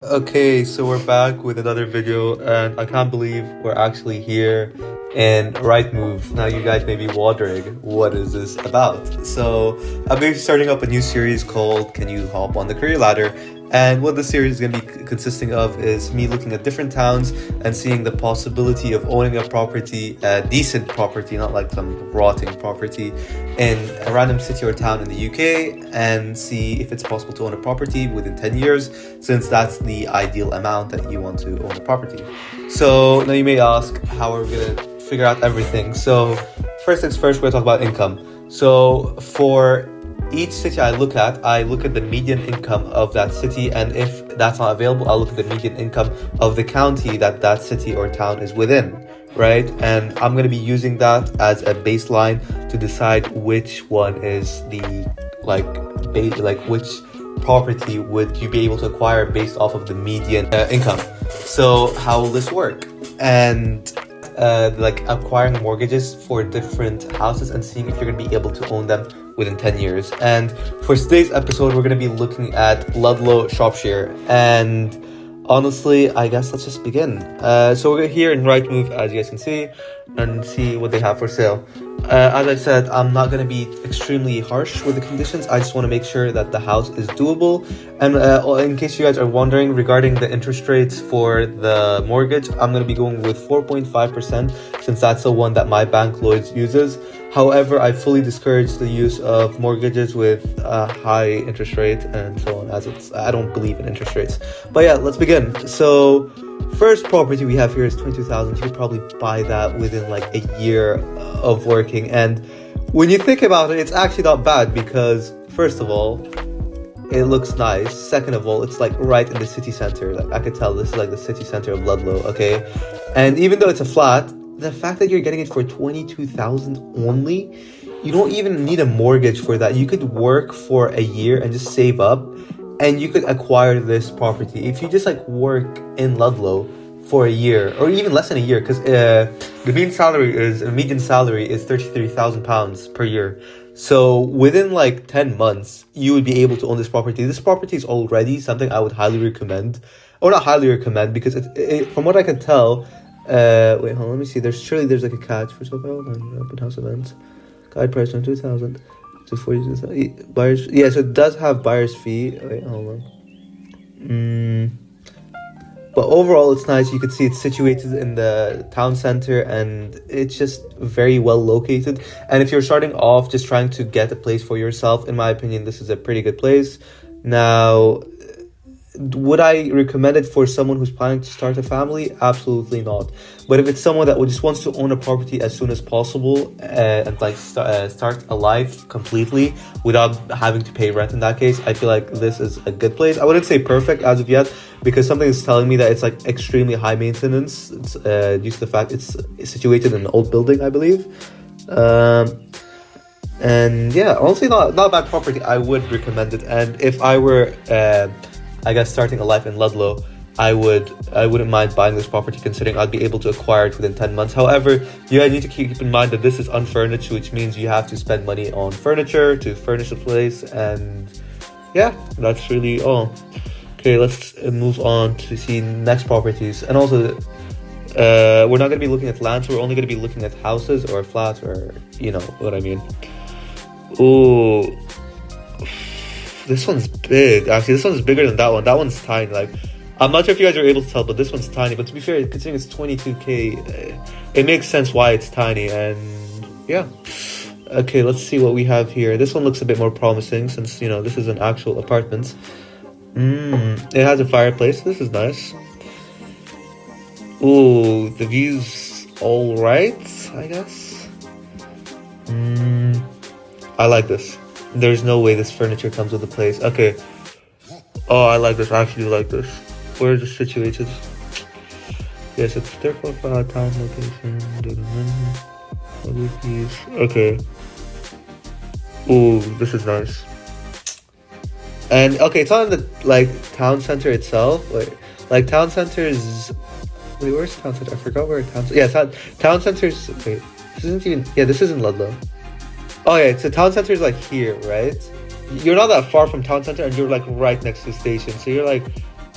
Okay, so we're back with another video, and I can't believe we're actually here in Right Move. Now, you guys may be wondering, what is this about? So, I'm going to be starting up a new series called Can You Hop on the Career Ladder? And what this series is going to be consisting of is me looking at different towns and seeing the possibility of owning a property, a decent property, not like some rotting property, in a random city or town in the UK, and see if it's possible to own a property within 10 years, since that's the ideal amount that you want to own a property. So now you may ask, how are we going to figure out everything? So first things first, we're going to talk about income. So for each city I look at the median income of that city, and if that's not available, I'll look at the median income of the county that that city or town is within, right? And I'm going to be using that as a baseline to decide which one is the which property would you be able to acquire based off of the median income. So how will this work? And acquiring mortgages for different houses and seeing if you're going to be able to own them within 10 years. And for today's episode, we're going to be looking at Ludlow, Shropshire. And honestly, I guess let's just begin. So we're here in Rightmove, as you guys can see, and see what they have for sale. As I said, I'm not going to be extremely harsh with the conditions. I just want to make sure that the house is doable. And in case you guys are wondering regarding the interest rates for the mortgage, I'm going to be going with 4.5%, since that's the one that my bank, Lloyds, uses. However, I fully discourage the use of mortgages with a high interest rate and so on, as I don't believe in interest rates. But yeah, let's begin. So first property we have here is 22,000. You could probably buy that within like a year of working. And when you think about it, it's actually not bad, because first of all, it looks nice. Second of all, it's like right in the city center. Like I could tell this is like the city center of Ludlow, okay? And even though it's a flat, the fact that you're getting it for 22,000 only, you don't even need a mortgage for that. You could work for a year and just save up, and you could acquire this property if you just like work in Ludlow for a year, or even less than a year, because the median salary is £33,000 per year. So within like 10 months, you would be able to own this property. This property is already something I would highly recommend, or not highly recommend, because from what I can tell. Wait, hold on, let me see. There's like a catch for sale and open house events. Guide price from 2,000 to 42,000. Buyers, yeah, so it does have buyer's fee. Wait, hold on. But overall, it's nice. You can see it's situated in the town center, and it's just very well located. And if you're starting off just trying to get a place for yourself, in my opinion, this is a pretty good place. Now, would I recommend it for someone who's planning to start a family? Absolutely not. But if it's someone that just wants to own a property as soon as possible and start a life completely without having to pay rent, in that case, I feel like this is a good place. I wouldn't say perfect as of yet, because something is telling me that it's like extremely high maintenance. It's due to the fact it's situated in an old building, I believe. And yeah, honestly, not a bad property. I would recommend it. And if I were starting a life in Ludlow, I wouldn't mind buying this property, considering I'd be able to acquire it within 10 months. However, you guys need to keep in mind that this is unfurnished, which means you have to spend money on furniture to furnish the place. And yeah, that's really all. Okay, let's move on to see next properties. And also, we're not going to be looking at lands. We're only going to be looking at houses or flats, or you know what I mean. Ooh. This one's big. Actually, this one's bigger than that one. That one's tiny. Like, I'm not sure if you guys are able to tell, but this one's tiny. But to be fair, considering it's 22k, it makes sense why it's tiny. And yeah. Okay, let's see what we have here. This one looks a bit more promising, since, you know, this is an actual apartment. It has a fireplace. This is nice. Ooh, the view's all right, I guess. I like this. There's no way this furniture comes with the place. Okay. Oh, I like this. I actually like this. Where is it situated? Yes, it's therefore for town location. Okay. Ooh, this is nice. And okay, it's not in the town center itself. Like town center is. Wait, where's town center? I forgot where town. Yeah, town center is. Wait, this isn't even. Yeah, this isn't Ludlow. Oh yeah, so town center is like here, right? You're not that far from town center, and you're like right next to the station. So you're like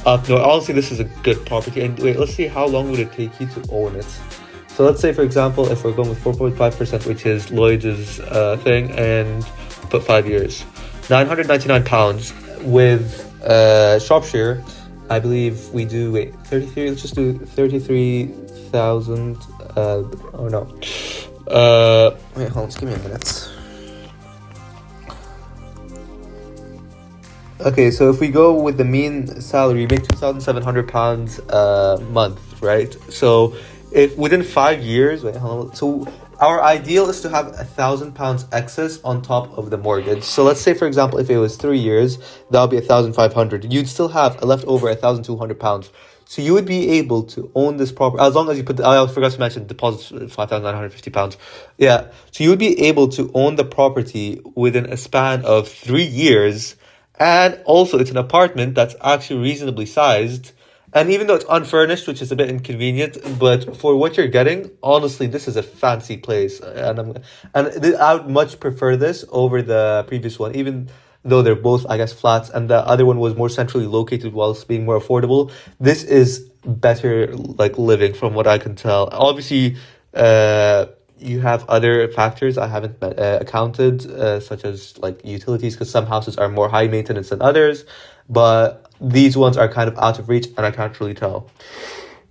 No, honestly, this is a good property. And wait, let's see how long would it take you to own it. So let's say, for example, if we're going with 4.5%, which is Lloyd's thing, and put 5 years, £999 with Shropshire. I believe we do, wait, 33, let's just do 33,000, oh no. Wait, hold on, just give me a minute. Okay, so if we go with the mean salary, we make £2,700 a month, right? So if within 5 years, wait, hold on. So our ideal is to have £1,000 excess on top of the mortgage. So let's say, for example, if it was 3 years, that would be 1,500. You'd still have left over £1,200. So you would be able to own this property as long as you put. I forgot to mention deposits, £5,950. Yeah, so you would be able to own the property within a span of 3 years. And also, it's an apartment that's actually reasonably sized. And even though it's unfurnished, which is a bit inconvenient, but for what you're getting, honestly, this is a fancy place. And I would much prefer this over the previous one, even though they're both, I guess, flats. And the other one was more centrally located whilst being more affordable. This is better, like, living from what I can tell. Obviously, you have other factors I haven't accounted, such as like utilities, because some houses are more high maintenance than others, but these ones are kind of out of reach, and I can't really tell.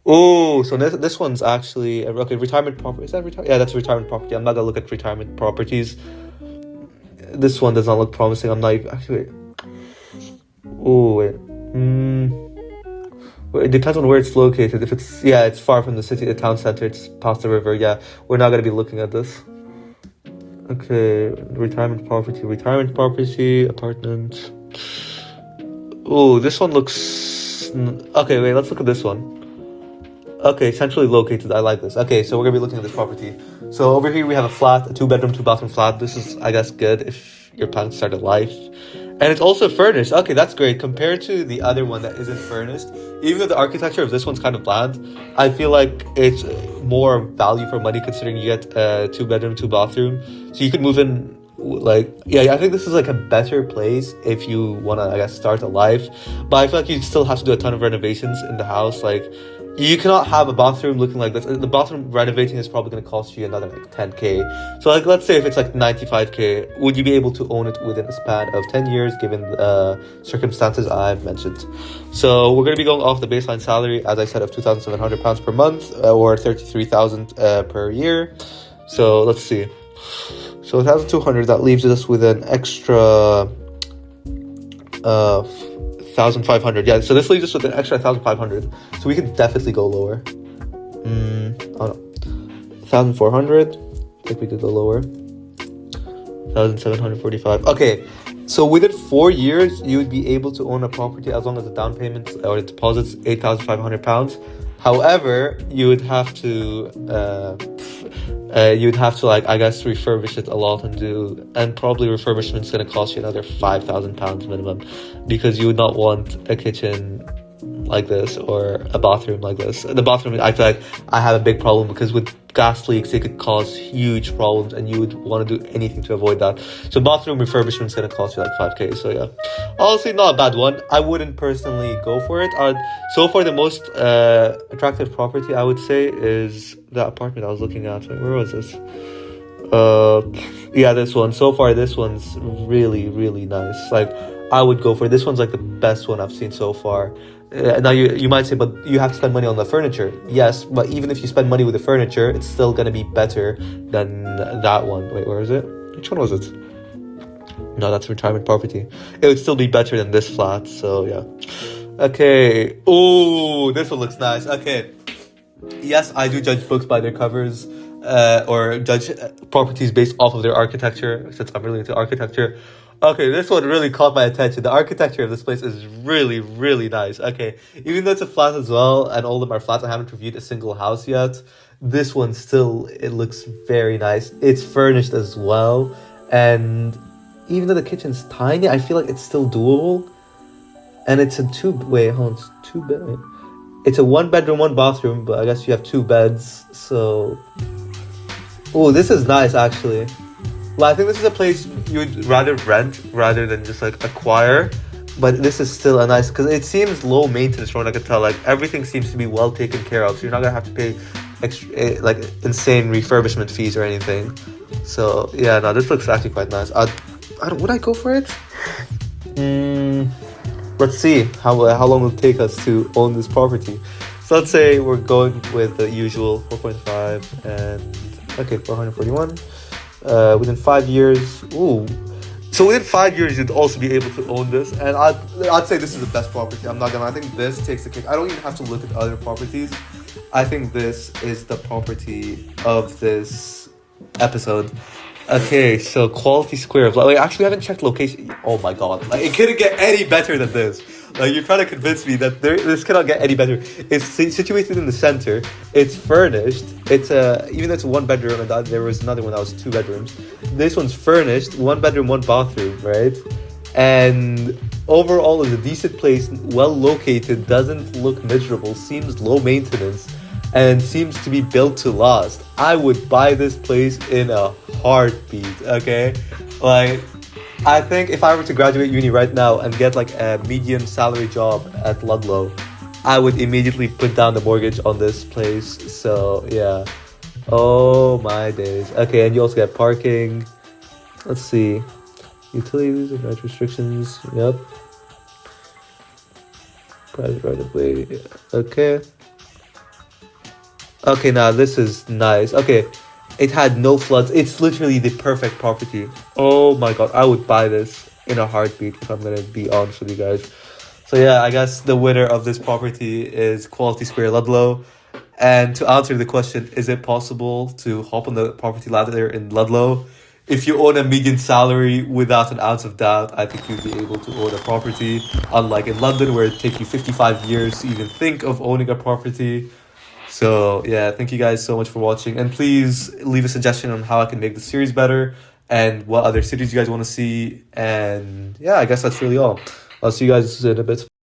Oh, so this one's actually okay. Retirement property, is that retirement? Yeah, that's a retirement property. I'm not gonna look at retirement properties. This one does not look promising. I'm not even, actually. Oh wait. It depends on where it's located. If it's, yeah, it's far from the city, the town center, it's past the river. Yeah, we're not going to be looking at this. Okay, retirement property, apartment. Oh, this one looks... Okay, wait, let's look at this one. Okay, centrally located, I like this. Okay, so we're going to be looking at this property. So over here we have a flat, a 2-bedroom, 2-bathroom flat. This is, I guess, good if you're planning to start a life. And it's also furnished. Okay, that's great. Compared to the other one that isn't furnished, even though the architecture of this one's kind of bland, I feel like it's more value for money considering you get a 2-bedroom, 2-bathroom. So you could move in, like, yeah, I think this is like a better place if you want to, I guess, start a life. But I feel like you still have to do a ton of renovations in the house. Like, you cannot have a bathroom looking like this. The bathroom renovating is probably going to cost you another like 10k. So like, let's say if it's like 95k, would you be able to own it within a span of 10 years given the circumstances I've mentioned? So we're going to be going off the baseline salary, as I said, of £2,700 per month, or 33,000 per year. So let's see. So 1,200, that leaves us with an extra 1,500. Yeah, so this leaves us with an extra 1,500. So we could definitely go lower. Oh no, 1,400. I think we could go lower. 1,745. Okay, so within 4 years, you would be able to own a property as long as the down payment or the deposit's £8,500. However, you would have to like, I guess, refurbish it a lot and probably refurbishment's going to cost you another £5,000 minimum, because you would not want a kitchen like this or a bathroom like this. The bathroom, I feel like I have a big problem because with gas leaks, it could cause huge problems and you would want to do anything to avoid that. So bathroom refurbishment is going to cost you like 5k. So yeah, honestly, not a bad one. I wouldn't personally go for it. So far, the most attractive property I would say is that apartment I was looking at. Where was this? Yeah, this one. So far, this one's really, really nice. Like, I would go for it. This one's like the best one I've seen so far. Now you might say, but you have to spend money on the furniture. Yes, but even if you spend money with the furniture, it's still going to be better than that one. Wait, where is it? Which one was it? No, that's retirement property. It would still be better than this flat, so yeah. Okay. Oh, this one looks nice. Okay. Yes, I do judge books by their covers, or judge properties based off of their architecture, since I'm really into architecture. Okay, this one really caught my attention. The architecture of this place is really, really nice. Okay, even though it's a flat as well, and all of them are flats, I haven't reviewed a single house yet. This one still, it looks very nice. It's furnished as well, and even though the kitchen's tiny, I feel like it's still doable. And it's a it's a 1-bedroom, 1-bathroom, but I guess you have 2 beds, so... Oh, this is nice, actually. Well, I think this is a place you would rather rent rather than just like acquire, but this is still a nice, because it seems low maintenance from what I could tell. Like everything seems to be well taken care of, so you're not gonna have to pay extra, like insane refurbishment fees or anything. So yeah, no, this looks actually quite nice. Would I go for it? Let's see how long it'll take us to own this property. So let's say we're going with the usual 4.5 and okay, 441. Within 5 years. Ooh. So within 5 years, you'd also be able to own this, and I'd say this is the best property. I'm not gonna. I think this takes the cake. I don't even have to look at other properties. I think this is the property of this episode. Okay, so quality square of. Wait, actually, I haven't checked location. Oh my god! Like it couldn't get any better than this. Like you're trying to convince me that this cannot get any better. It's situated in the center. It's furnished. It's even though it's 1 bedroom, and there was another one that was 2 bedrooms. This one's furnished, 1 bedroom, 1 bathroom, right? And overall, is a decent place, well located, doesn't look miserable, seems low maintenance, and seems to be built to last. I would buy this place in a heartbeat. Okay, like. I think if I were to graduate uni right now and get like a medium salary job at Ludlow, I would immediately put down the mortgage on this place. So yeah. Oh my days. Okay, and you also get parking. Let's see. Utilities and rent restrictions. Yep. Private right of way. Okay. Okay, now this is nice. Okay. It had no floods. It's literally the perfect property. Oh my god, I would buy this in a heartbeat if I'm gonna be honest with you guys. So yeah, I guess the winner of this property is Quality Square Ludlow. And to answer the question, is it possible to hop on the property ladder in Ludlow? If you own a median salary, without an ounce of doubt, I think you'd be able to own a property. Unlike in London, where it takes you 55 years to even think of owning a property. So yeah, thank you guys so much for watching, and please leave a suggestion on how I can make the series better and what other cities you guys want to see. And yeah, I guess that's really all. I'll see you guys in a bit.